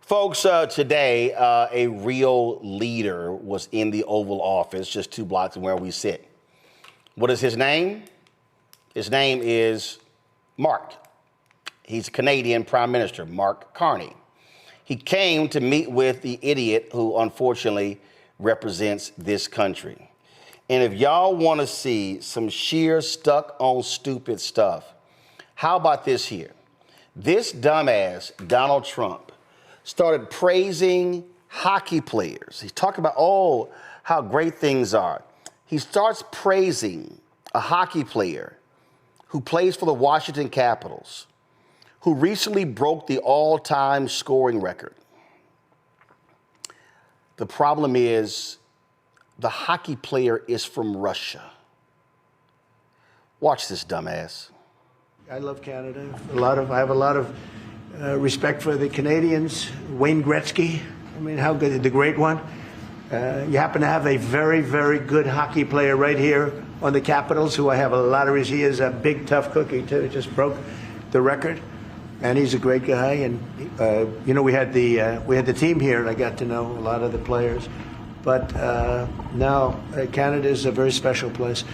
Folks, today, a real leader was in the Oval Office just 2 blocks from where we sit. What is his name? His name is Mark. He's a Canadian Prime Minister, Mark Carney. He came to meet with the idiot who unfortunately represents this country. And if y'all want to see some sheer stuck on stupid stuff, how about this here? This dumbass, Donald Trump, started praising hockey players. He's talking about, oh, how great things are. He starts praising a hockey player who plays for the Washington Capitals, who recently broke the all-time scoring record. The problem is the hockey player is from Russia. Watch this dumbass. I love Canada. I have a lot of respect for the Canadians. Wayne Gretzky, I mean, how good, the great one. You happen to have a very, very good hockey player right here on the Capitals, who I have a lot of respect. He is a big, tough cookie, too. Just broke the record, and he's a great guy. And you know, we had the team here, and I got to know a lot of the players. But now Canada is a very special place.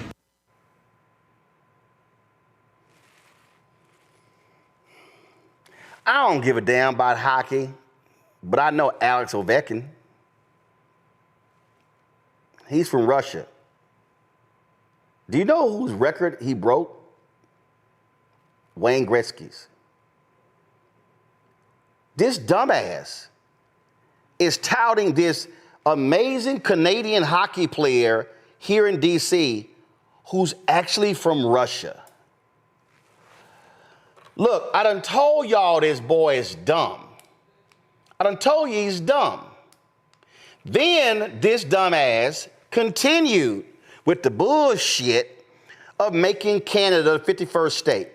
I don't give a damn about hockey, but I know Alex Ovechkin. He's from Russia. Do you know whose record he broke? Wayne Gretzky's. This dumbass is touting this amazing Canadian hockey player here in D.C. who's actually from Russia. Look, I done told y'all this boy is dumb. I done told you he's dumb. Then this dumbass continued with the bullshit of making Canada the 51st state.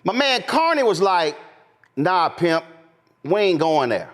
My man Carney was like, nah, pimp, we ain't going there.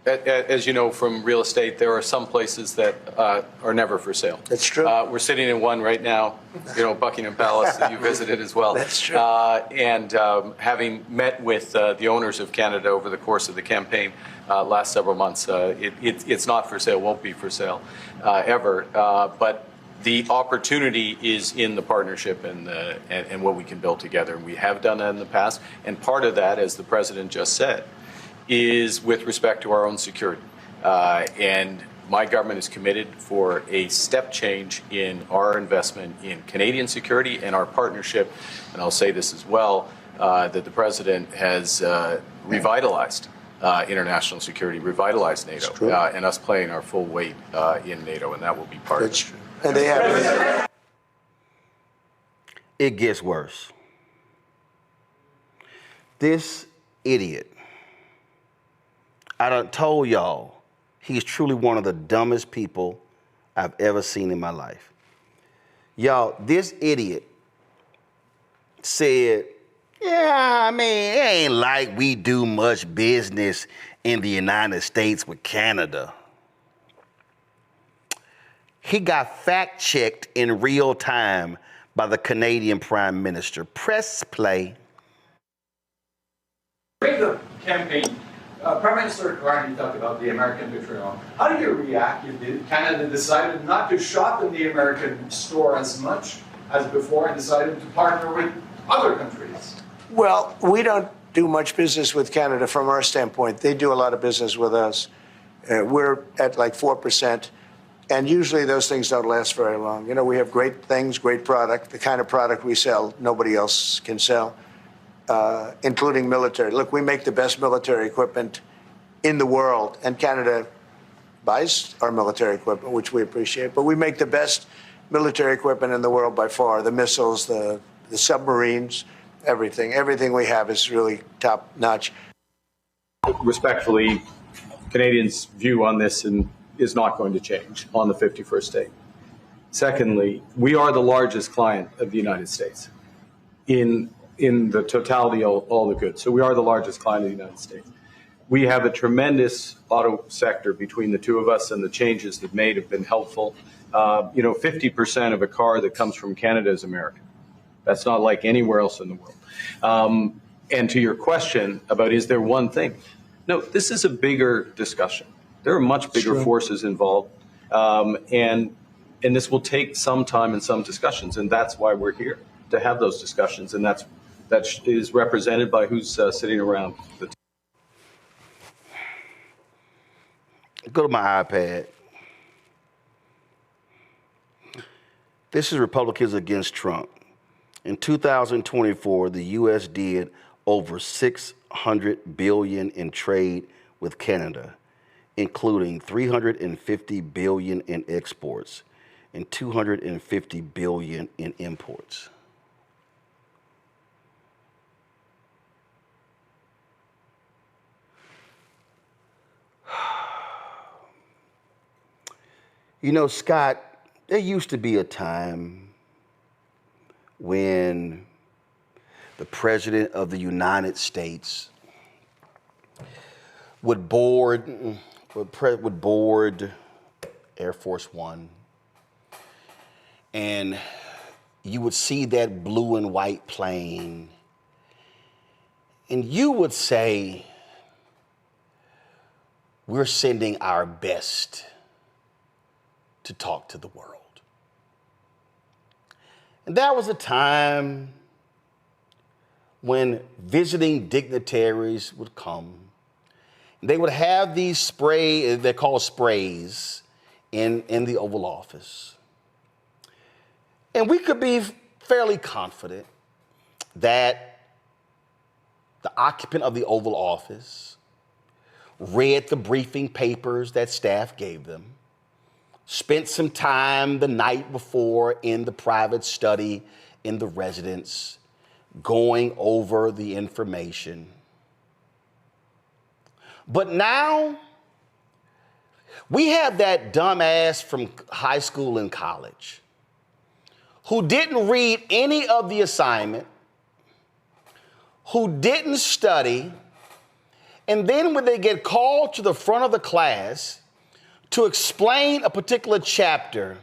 As you know from real estate, there are some places that are never for sale. That's true. We're sitting in one right now, you know, Buckingham Palace that you visited as well. That's true. And having met with the owners of Canada over the course of the campaign last several months, it's not for sale, won't be for sale ever. But the opportunity is in the partnership and what we can build together. And we have done that in the past. And part of that, as the president just said, is with respect to our own security. And my government is committed for a step change in our investment in Canadian security and our partnership. And I'll say this as well, that the president has revitalized international security, revitalized NATO, and us playing our full weight in NATO, and that will be part of it. That's true. And they have. It gets worse. This idiot, I done told y'all, he's truly one of the dumbest people I've ever seen in my life. Y'all, this idiot said, yeah, I mean, it ain't like we do much business in the United States with Canada. He got fact-checked in real time by the Canadian Prime Minister. Press play. During the campaign, Prime Minister Carney talked about the American vitriol. How do you react if Canada decided not to shop in the American store as much as before and decided to partner with other countries? Well, we don't do much business with Canada from our standpoint. They do a lot of business with us. We're at like 4%, and usually those things don't last very long. You know, we have great things, great product. The kind of product we sell, nobody else can sell. Including military. Look, we make the best military equipment in the world, and Canada buys our military equipment, which we appreciate. But we make the best military equipment in the world by far. The missiles, the submarines, everything. Everything we have is really top notch. Respectfully, Canadians' view on this is not going to change on the 51st state. Secondly, we are the largest client of the United States in the totality of all the goods. So we are the largest client of the United States. We have a tremendous auto sector between the two of us, and the changes they've made have been helpful. 50% of a car that comes from Canada is American. That's not like anywhere else in the world. And to your question about is there one thing? No, this is a bigger discussion. There are much bigger forces involved, and this will take some time and some discussions, and that's why we're here, to have those discussions, and that is represented by who's sitting around the table. Go to my iPad. This is Republicans against Trump. In 2024, the U.S. did over $600 billion in trade with Canada, including $350 billion in exports and $250 billion in imports. You know, Scott, there used to be a time when the President of the United States would board Air Force One, and you would see that blue and white plane, and you would say, we're sending our best to talk to the world. And that was a time when visiting dignitaries would come. They would have these they're called sprays, in the Oval Office. And we could be fairly confident that the occupant of the Oval Office read the briefing papers that staff gave them, spent some time the night before in the private study in the residence, going over the information. But now, we have that dumbass from high school and college who didn't read any of the assignment, who didn't study, and then when they get called to the front of the class to explain a particular chapter,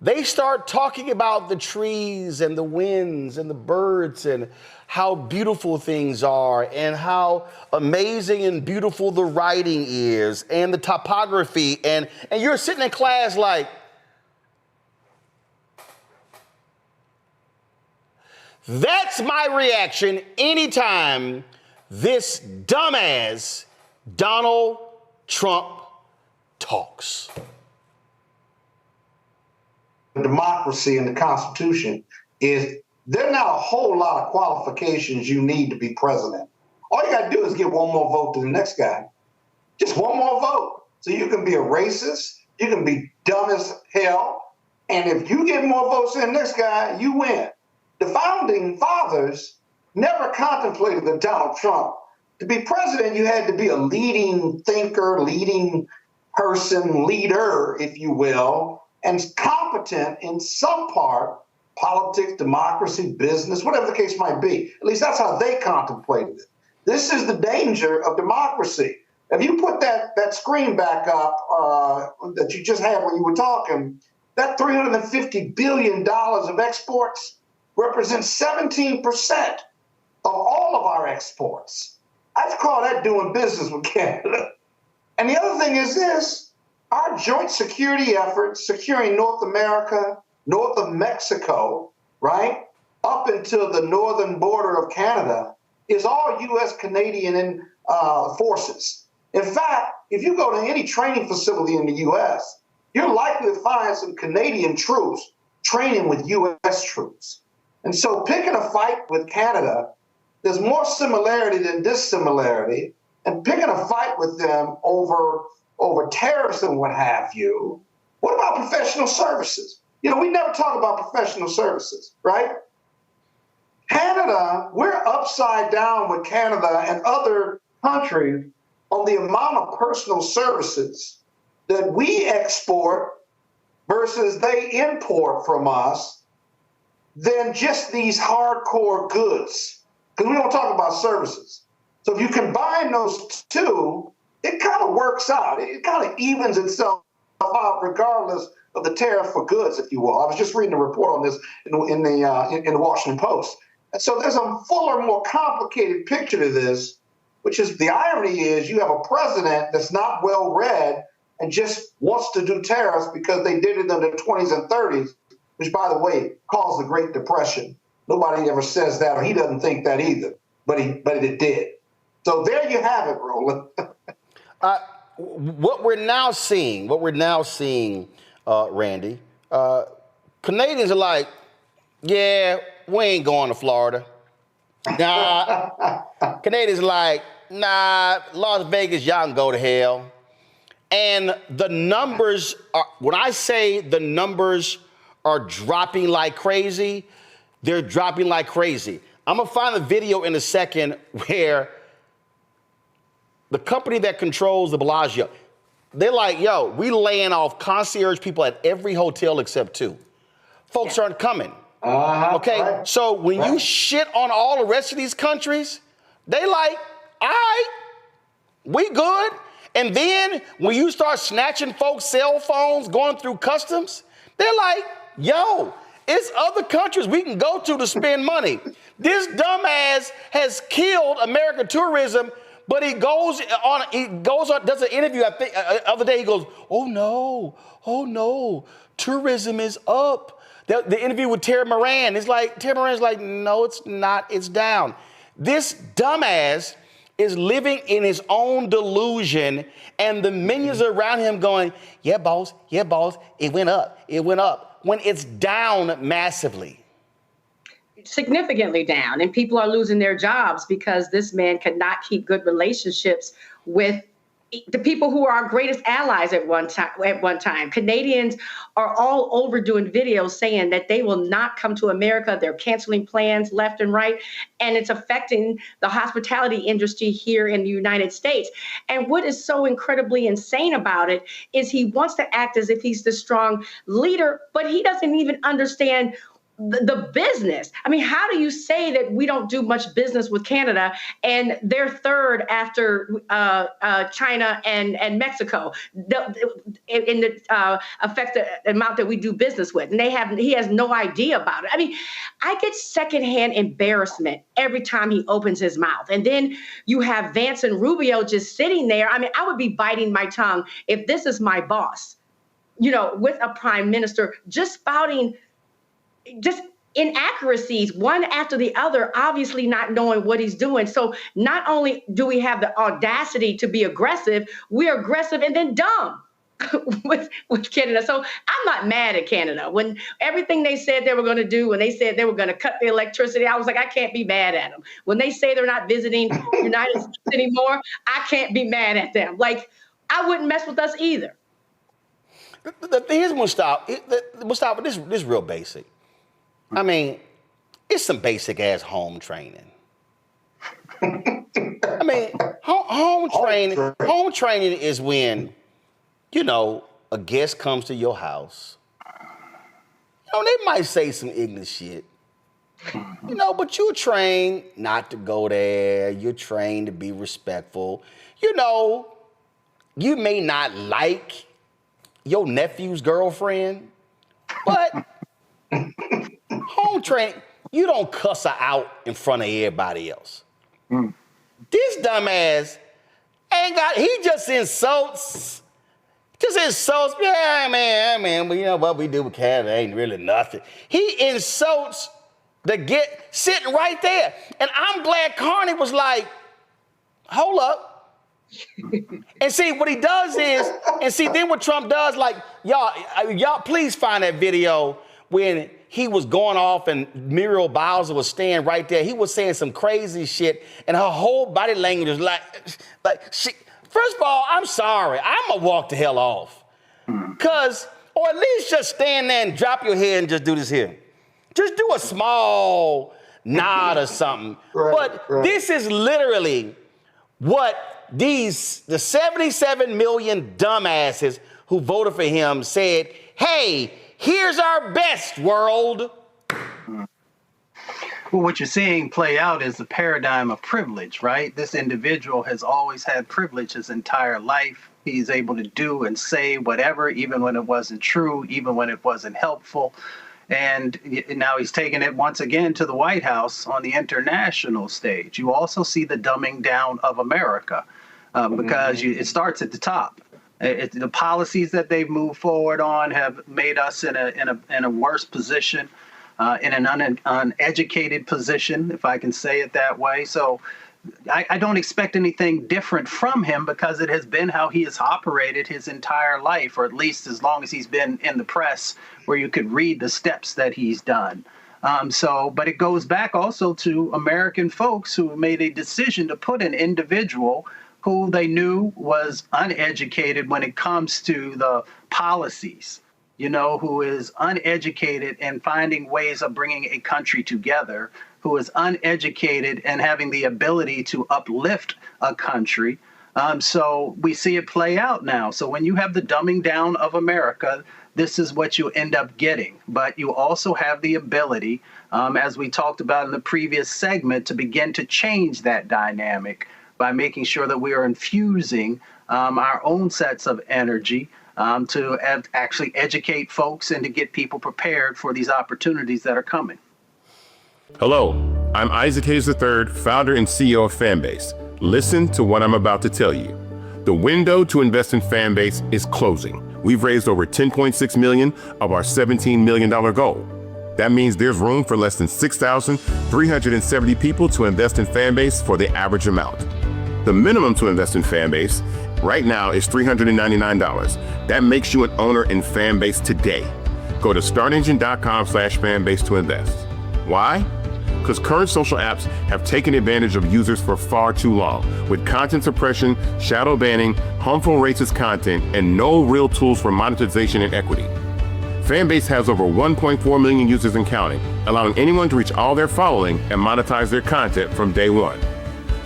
they start talking about the trees and the winds and the birds and how beautiful things are and how amazing and beautiful the writing is and the topography. And you're sitting in class like, that's my reaction anytime this dumbass Donald Trump talks. Democracy and the Constitution is there are not a whole lot of qualifications you need to be president. All you got to do is get one more vote to the next guy. Just one more vote. So you can be a racist, you can be dumb as hell, and if you get more votes than the next guy, you win. The founding fathers never contemplated that Donald Trump, to be president, you had to be a leading thinker, leading person, leader, if you will, and competent in some part, politics, democracy, business, whatever the case might be. At least that's how they contemplated it. This is the danger of democracy. If you put that screen back up that you just had when you were talking, that $350 billion of exports represents 17% of all of our exports. I'd call that doing business with Canada. And the other thing is this, our joint security efforts, securing North America, north of Mexico, right, up until the northern border of Canada, is all U.S.-Canadian forces. In fact, if you go to any training facility in the U.S., you're likely to find some Canadian troops training with U.S. troops. And so picking a fight with Canada, there's more similarity than dissimilarity, and picking a fight with them over terrorism and what have you. What about professional services? You know, we never talk about professional services, right? Canada, we're upside down with Canada and other countries on the amount of personal services that we export versus they import from us than just these hardcore goods. Because we don't talk about services. So if you combine those two, it kind of works out. It kind of evens itself out regardless of the tariff for goods, if you will. I was just reading a report on this in the Washington Post. And so there's a fuller, more complicated picture to this, which is the irony is you have a president that's not well read and just wants to do tariffs because they did it in the 20s and 30s, which, by the way, caused the Great Depression. Nobody ever says that, or he doesn't think that either, but it did. So there you have it, Roland. What we're now seeing, Randy, Canadians are like, yeah, we ain't going to Florida. Nah, Canadians are like, nah, Las Vegas, y'all can go to hell. And the numbers are, when I say the numbers are dropping like crazy, they're dropping like crazy. I'm gonna find a video in a second where the company that controls the Bellagio, they're like, yo, we laying off concierge people at every hotel except 2. Folks aren't coming. Okay, right. so when you shit on all the rest of these countries, they like, all right, we good. And then when you start snatching folks' cell phones, going through customs, they're like, yo, it's other countries we can go to spend money. This dumbass has killed American tourism, but he goes on, does an interview, I think, other day, he goes, oh no, tourism is up. The interview with Terry Moran, Terry Moran's like, no, it's not, it's down. This dumbass is living in his own delusion, and the minions around him going, yeah, boss, it went up, when it's down massively. Significantly down, and people are losing their jobs because this man cannot keep good relationships with the people who are our greatest allies at one time. Canadians are all over doing videos saying that they will not come to America. They're canceling plans left and right, and it's affecting the hospitality industry here in the United States. And what is so incredibly insane about it is he wants to act as if he's the strong leader, but he doesn't even understand the business. I mean, how do you say that we don't do much business with Canada and they're third after China and Mexico in the affected amount that we do business with? And he has no idea about it. I mean, I get secondhand embarrassment every time he opens his mouth. And then you have Vance and Rubio just sitting there. I mean, I would be biting my tongue if this is my boss, with a prime minister just spouting just inaccuracies one after the other, obviously not knowing what he's doing. So not only do we have the audacity to be aggressive, we're aggressive and then dumb with Canada. So I'm not mad at Canada. When everything they said they were going to do, when they said they were going to cut the electricity, I was like, I can't be mad at them. When they say they're not visiting the United States anymore, I can't be mad at them. Like, I wouldn't mess with us either. Here's Mustafa. This is real basic. I mean, it's some basic ass home training. I mean, home training is when, a guest comes to your house. They might say some ignorant shit. But you're trained not to go there. You're trained to be respectful. You may not like your nephew's girlfriend, but home training, you don't cuss her out in front of everybody else. This dumbass he just insults. Yeah, man, but what we do with Canada ain't really nothing. He insults sitting right there. And I'm glad Carney was like, hold up. And see, what he does is, then what Trump does, like, y'all please find that video when he was going off and Muriel Bowser was standing right there. He was saying some crazy shit, and her whole body language was like first of all, I'm sorry. I'm going to walk the hell off. Or at least just stand there and drop your head and just do this here. Just do a small nod or something. Right. This is literally what the 77 million dumbasses who voted for him said, hey, here's our best, world. Well, what you're seeing play out is the paradigm of privilege, right? This individual has always had privilege his entire life. He's able to do and say whatever, even when it wasn't true, even when it wasn't helpful. And now he's taking it once again to the White House on the international stage. You also see the dumbing down of America because it starts at the top. The policies that they've moved forward on have made us in a worse position, in an uneducated position, if I can say it that way. So I don't expect anything different from him because it has been how he has operated his entire life, or at least as long as he's been in the press where you could read the steps that he's done. But it goes back also to American folks who made a decision to put an individual who they knew was uneducated when it comes to the policies, who is uneducated in finding ways of bringing a country together, who is uneducated and having the ability to uplift a country. So we see it play out now. So when you have the dumbing down of America, this is what you end up getting. But you also have the ability, as we talked about in the previous segment, to begin to change that dynamic by making sure that we are infusing our own sets of energy to actually educate folks and to get people prepared for these opportunities that are coming. Hello, I'm Isaac Hayes III, founder and CEO of Fanbase. Listen to what I'm about to tell you. The window to invest in Fanbase is closing. We've raised over $10.6 million of our $17 million goal. That means there's room for less than 6,370 people to invest in Fanbase for the average amount. The minimum to invest in Fanbase right now is $399. That makes you an owner in Fanbase today. Go to startengine.com/fanbase to invest. Why? Because current social apps have taken advantage of users for far too long, with content suppression, shadow banning, harmful racist content, and no real tools for monetization and equity. Fanbase has over 1.4 million users and counting, allowing anyone to reach all their following and monetize their content from day one.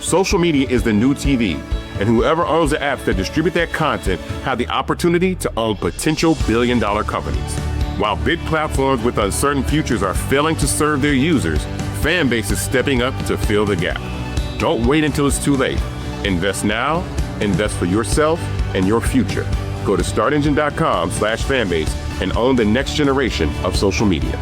Social media is the new TV, and whoever owns the apps that distribute that content have the opportunity to own potential billion-dollar companies. While big platforms with uncertain futures are failing to serve their users, Fanbase is stepping up to fill the gap. Don't wait until it's too late. Invest now, invest for yourself and your future. Go to startengine.com/fanbase and own the next generation of social media.